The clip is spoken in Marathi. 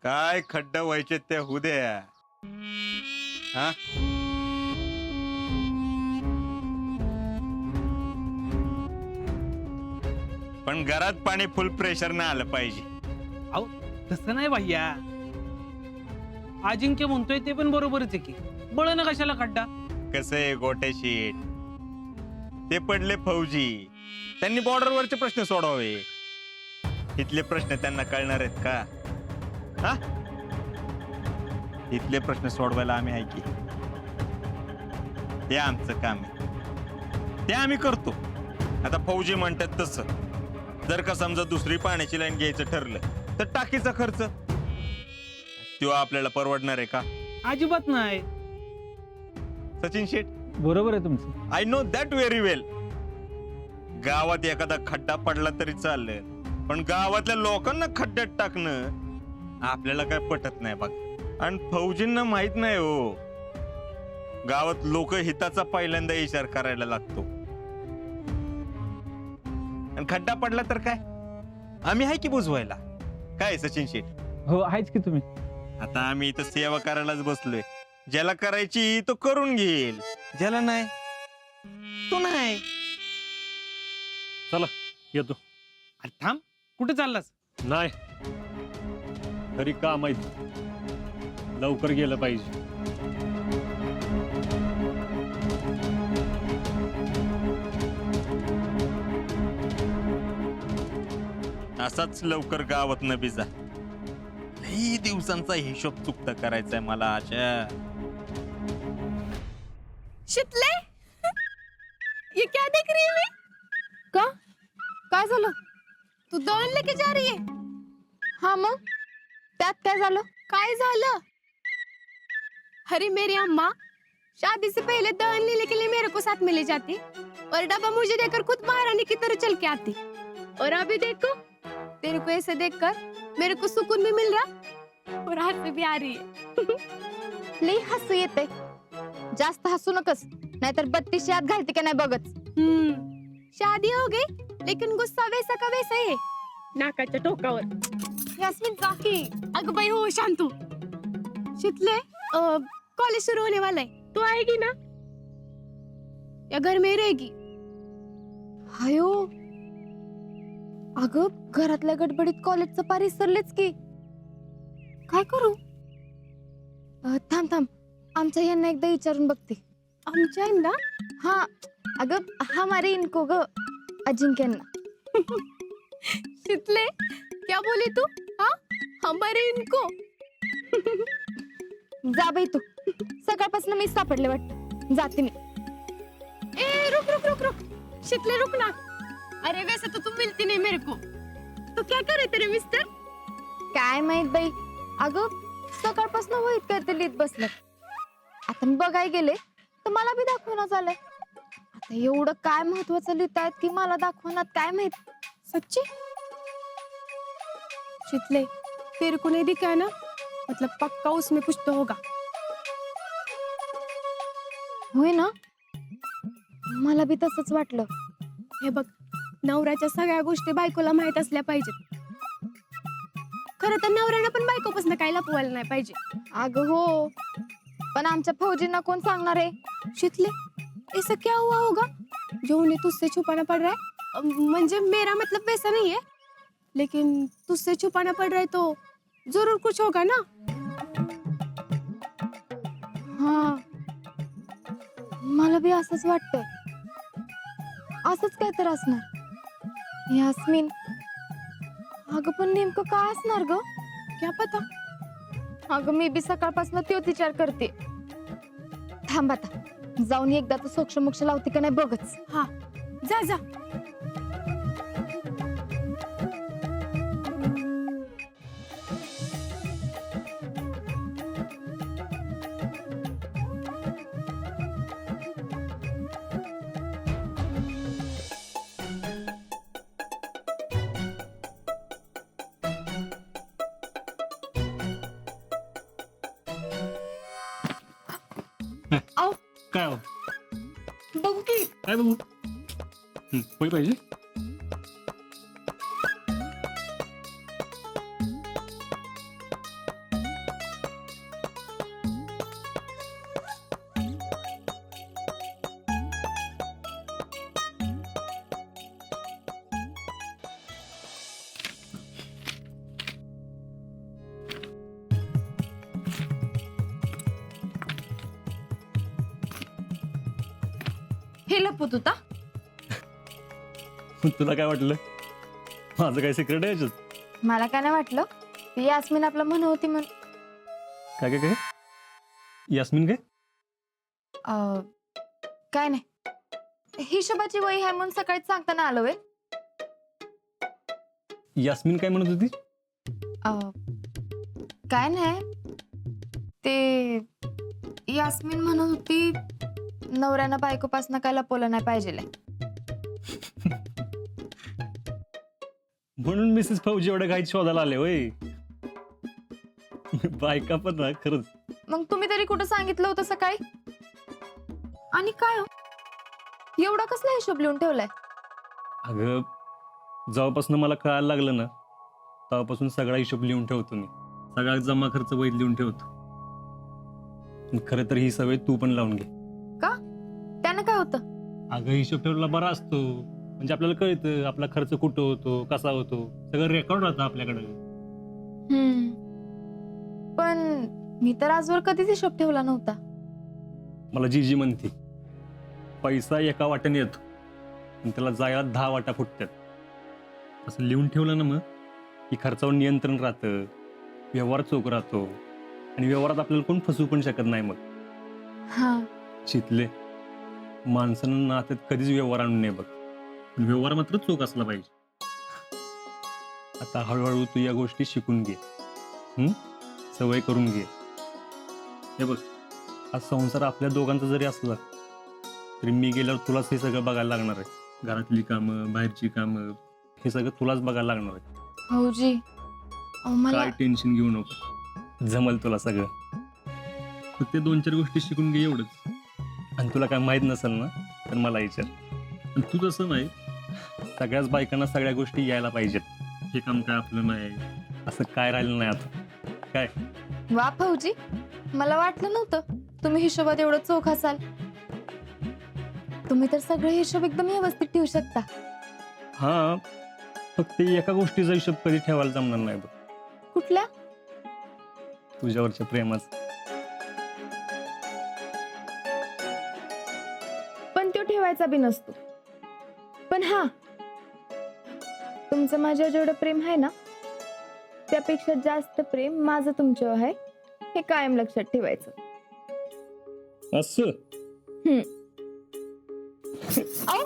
काय खड्ड व्हायचे ते होऊ द्या. हा पण घरात पाणी फुल प्रेशर नाही आलं पाहिजे. अहो तसं नाही भैया, अजिंक्य म्हणतोय ते पण बरोबरच आहे की, बळण कशाला खड्डा. कसं आहे गोटे शीट, ते पडले फौजी, त्यांनी बॉर्डरवरचे प्रश्न सोडवावे. इथले प्रश्न त्यांना कळणार आहेत का? हा इथले प्रश्न सोडवायला आम्ही आहे की, ते आमचं काम आहे, ते आम्ही करतो. आता फौजी म्हणतात तसं, जर का समजा दुसरी पाण्याची लाईन घ्यायचं ठरलं तर टाकीचा खर्च तो आपल्याला परवडणार आहे का? अजिबात नाही. सचिन शेठ, बरोबर आहे तुमचं. आय नो दॅट व्हेरी वेल. गावात एखादा खड्डा पडला तरी चालेल, पण गावातल्या लोकांना खड्ड्यात टाकणं आपल्याला काय पटत नाही बघ. आणि फौजींना माहित नाही हो, गावात लोक हिताचा पहिल्यांदा विचार करायला लागतो. आणि खड्डा पडला तर काय, आम्ही आहे की बुजवायला. काय सचिन शेठ? हो आहेच की तुम्ही. आता आम्ही इथं सेवा करायलाच बसलोय. ज्याला करायची तो करून घेईल, ज्याला नाही तो नाही. चला येतो. अरे थांब, कुठे चाललास? नाही तरी काम आहे, लवकर गेलं पाहिजे. असाच लवकर गावात न बिजा. लई दिवसांचा हिशोब चुकता करायचाय मला. आशा शितले, ये क्या देख रही है मैं? का? काय झालं? तू दळण लेके जा रही है? हाँ मग त्यात काय झालं? काय झालं? अरे मेरी अम्मा शादी से पहले दळण लेने के लिए मेरे को साथ में ले जाती और डब्बा मुझे देकर खुद महारानी की तरह चल के आती. और अभी देखो, तेरे को ऐसे देखकर मेरे को सुकून भी मिल रहा और हंसी भी आ रही है. लई हसू येते. जास्त हसू नकस, नाहीतर 32 याद घालते का नाही बघत. शादी हो गई लेकिन गुस्सा वैसा का वैसा ही है, नाकाच्या टोकावर. यास्मीन चाकी. अगं बाई हो शांतू. शितले, कॉलेज शुरू होने वाला है, तू आएगी ना या घर में रहेगी? हायो, अगं घरातल्या गडबडीत कॉलेजचं पार विसरलेच की. काय करू? थांब थांब, आमच्या यांना एकदा विचारून बघते. आमच्या ना? हा अगं हमारे इनको ग, अजिंक्यांना. शितले, क्या बोली तू? हाँ, हमारे इनको. जा बाई तू, सकाळपासून मी सापडले वाटत. जाते मी. ए रुक रुक रुक रुक, शितले रुक ना. अरे वैसे तो तुम मिलती नहीं मेरे को, तो क्या करे तेरे मिस्टर? काय माहित बाई, अगं सकाळपासून वहीत काहीतरी लिहित बसलं. आता मी बघायला गेले तर मला बी दाखवण्यात झालंय. आता एवढं काय महत्वाचं लिहितायत की मला दाखवण्यात काय माहित. सच्ची? शितले, तेरे को नहीं दिखा ना, मतलब पक्का उसमें कुछ तो होगा. होय ना, मला बी तसंच वाटलं. हे बघ, नवऱ्याच्या सगळ्या गोष्टी बायकोला माहित असल्या पाहिजेत. खरं तर नवऱ्यानं पण बायकोपासून काय लपवायला नाही पाहिजे. अगं हो, पण आमच्या फौजींना कोण सांगणार आहे? शितले, ऐसा क्या हुआ होगा जो उन्हें तुझसे छुपाना पड़ रहा है? म्हणजे मेरा मतलब वैसा नहीं है, लेकिन तुझसे छुपाना पड़ रहा है तो जरूर कुछ होगा ना. हा, मला बी असंच वाटतंय. असंच काय तर असणार. यास्मीन, अगं पण नेमकं काय असणार ग? क्या पता. अगं मी बी सकाळपासून तोच विचार करते. थांब आता, जाऊन एकदा तर सोक्ष मोक्ष लावते का नाही बघच. हा, जा जा. काय हो? बघू की. काय बघू? होय पाहिजे. हे लपत होता. तुला काय वाटलं माझं काय सिक्रेट आहे याच्यात? मला काय नाही वाटलं. ती यास्मिन आपलं म्हण होती म्हण. काय काय काय यास्मिन काय? काय नाही. हिशोबाची वही आहे म्हणून सकाळी सांगताना आलो वे. यास्मिन काय म्हणत होती? काय नाही ते यास्मिन म्हणत होती नवऱ्यानं बायकोपासनं काय लपवलं नाही पाहिजे. म्हणून मिसेस फौजी एवढ्या घाईत शोधायला आले होय. बायका पण ना खरंच. मग तुम्ही तरी कुठं सांगितलं होतं सकाळी? आणि काय हो एवढा कसला हिशोब लिहून ठेवलाय? अगं जेव्हापासून मला कळायला लागलं ना तेव्हापासून सगळा हिशोब लिहून ठेवतो मी. सगळा जमा खर्च वहीत लिहून ठेवतो. खरं तर ही सवय तू पण लावून घे. का? त्यानं काय होतं? अगं हिशोब ठेवला बरा असतो. म्हणजे आपल्याला कळतं आपला खर्च कुठं होतो कसा होतो. सगळं रेकॉर्ड राहतं आपल्याकडे. पण मी तर आजवर कधीच हिशोब ठेवला नव्हता. मला जीजी म्हणते पैसा एका वाट्याने येतो आणि त्याला जायला 10 वाटा फुटतात. असं लिहून ठेवलं ना मग की खर्चावर नियंत्रण राहतं. व्यवहार चोख राहतो आणि व्यवहारात आपल्याला कोण फसवू पण शकत नाही. मग हा शिकले माणसानं नात्यात कधीच व्यवहार आणून नाही बघ. पण व्यवहार मात्र चोख असला पाहिजे. आता हळूहळू तू या गोष्टी शिकून घे. सवय करून घे. हे बघ हा संसार आपल्या दोघांचा जरी असला तरी मी गेल्यावर तुलाच हे सगळं बघायला लागणार आहे. घरातली कामं बाहेरची कामं हे सगळं तुलाच बघायला लागणार आहे. भाऊजी मला काय टेन्शन घेऊ नको. जमल तुला सगळं. फक्त 2-4 गोष्टी शिकून घे एवढंच. आणि तुला काय माहित नसेल ना तर मला विचार. आणि तू तसं नाही सगळ्याच बायकांना सगळ्या गोष्टी यायला पाहिजेत. हे काम काय आपलं नाही असं काय राहिलं नाही आता काय. वा भाऊजी मला वाटलं नव्हतं तुम्ही हिशोबात एवढं चोख असाल. तुम्ही तर सगळे हिशोब एकदम व्यवस्थित ठेवू शकता. हा फक्त एका गोष्टीचा हिशोब कधी ठेवायला जमणार नाही बघ. कुठल्या? तुझ्यावरच्या प्रेमाचा. पण तो ठेवायचा बी नसतो. पण हा तुमचं माझ्यावर जेवढं प्रेम आहे ना त्यापेक्षा जास्त प्रेम माझं तुमच्यावर आहे हे कायम लक्षात ठेवायचं. असं अहो